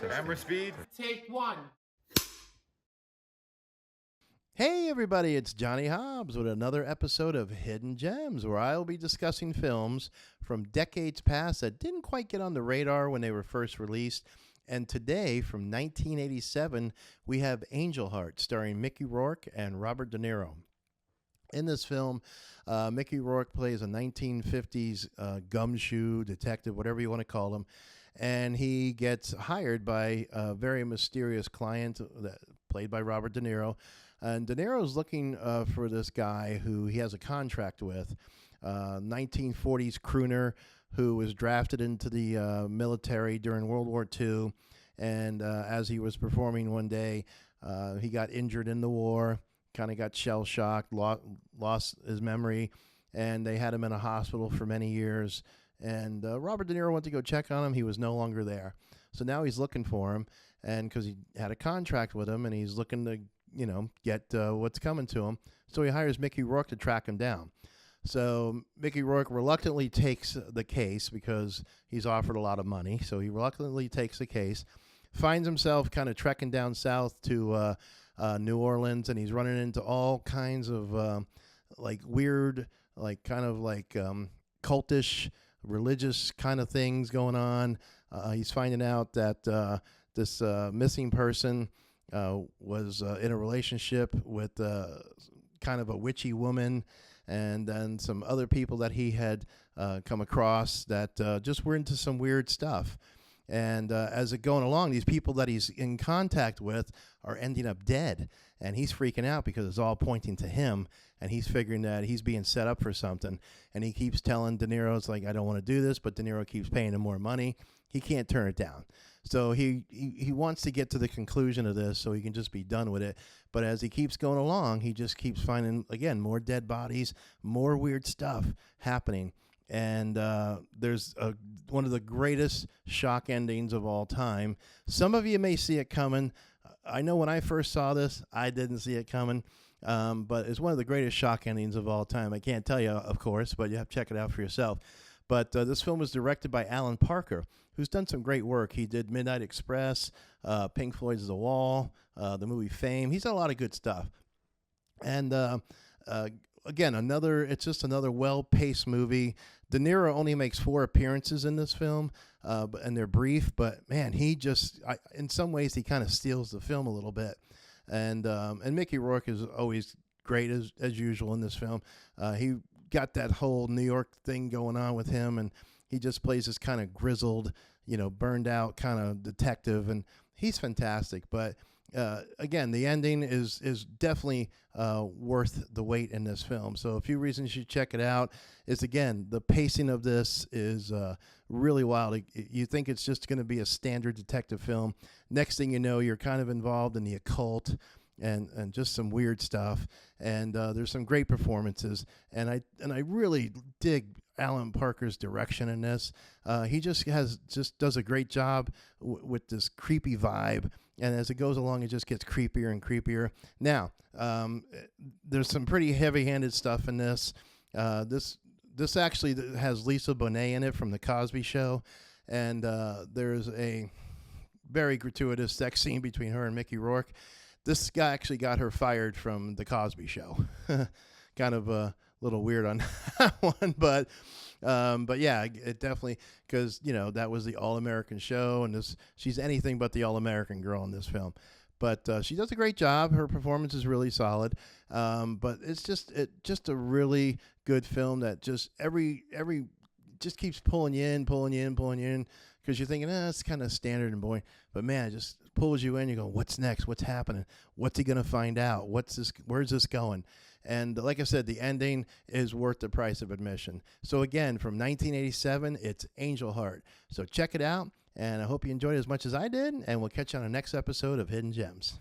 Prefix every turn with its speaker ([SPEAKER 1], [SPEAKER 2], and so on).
[SPEAKER 1] Camera speed.
[SPEAKER 2] Take one.
[SPEAKER 3] Hey everybody, it's Johnny Hobbs with another episode of Hidden Gems, where I'll be discussing films from decades past that didn't quite get on the radar when they were first released. And today, from 1987, we have Angel Heart, starring Mickey Rourke and Robert De Niro. In this film, Mickey Rourke plays a 1950s gumshoe detective, whatever you want to call him, and he gets hired by a very mysterious client played by Robert De Niro. And De Niro's looking for this guy who he has a contract with, 1940s crooner who was drafted into the military during World War II. And as he was performing one day, he got injured in the war, kind of got shell-shocked, lost his memory, and they had him in a hospital for many years. And Robert De Niro went to go check on him. He was no longer there. So now he's looking for him, and because he had a contract with him, and he's looking to get what's coming to him. So he hires Mickey Rourke to track him down. So Mickey Rourke reluctantly takes the case because he's offered a lot of money. So he reluctantly takes the case, finds himself kind of trekking down south to New Orleans, and he's running into all kinds of weird, cultish, religious kind of things going on. He's finding out that this missing person was in a relationship with kind of a witchy woman, and then some other people that he had come across that just were into some weird stuff. And as it going along, these people that he's in contact with are ending up dead, and he's freaking out because it's all pointing to him, and he's figuring that he's being set up for something. And he keeps telling De Niro, it's like, I don't want to do this, but De Niro keeps paying him more money. He can't turn it down. So he wants to get to the conclusion of this so he can just be done with it. But as he keeps going along, he just keeps finding, again, more dead bodies, more weird stuff happening. And there's one of the greatest shock endings of all time. Some of you may see it coming. I know when I first saw this, I didn't see it coming. But it's one of the greatest shock endings of all time. I can't tell you, of course, but you have to check it out for yourself. But this film was directed by Alan Parker, who's done some great work. He did Midnight Express, Pink Floyd's The Wall, the movie Fame. He's done a lot of good stuff. And again, it's just another well-paced movie. De Niro only makes 4 appearances in this film, and they're brief. But man, in some ways, he kind of steals the film a little bit. And Mickey Rourke is always great as usual in this film. He got that whole New York thing going on with him, and he just plays this kind of grizzled, burned out kind of detective, and he's fantastic. But again, the ending is definitely worth the wait in this film. So a few reasons you should check it out is, again, the pacing of this is really wild. You think it's just going to be a standard detective film. Next thing you know, you're kind of involved in the occult and just some weird stuff. And there's some great performances. And I really dig Alan Parker's direction in this. He just does a great job with this creepy vibe. And as it goes along, it just gets creepier and creepier. Now, there's some pretty heavy-handed stuff in this. This actually has Lisa Bonet in it from The Cosby Show. And there's a very gratuitous sex scene between her and Mickey Rourke. This guy actually got her fired from The Cosby Show. Kind of a little weird on that one, but yeah, it definitely, because that was the All-American show, and she's anything but the All-American girl in this film. But she does a great job. Her performance is really solid. But it's just a really good film that just just keeps pulling you in, because you're thinking, it's kind of standard and boring. But man, it just pulls you in. You go, what's next? What's happening? What's he gonna find out? Where's this going? And like I said, the ending is worth the price of admission. So again, from 1987, it's Angel Heart. So check it out, and I hope you enjoyed it as much as I did, and we'll catch you on the next episode of Hidden Gems.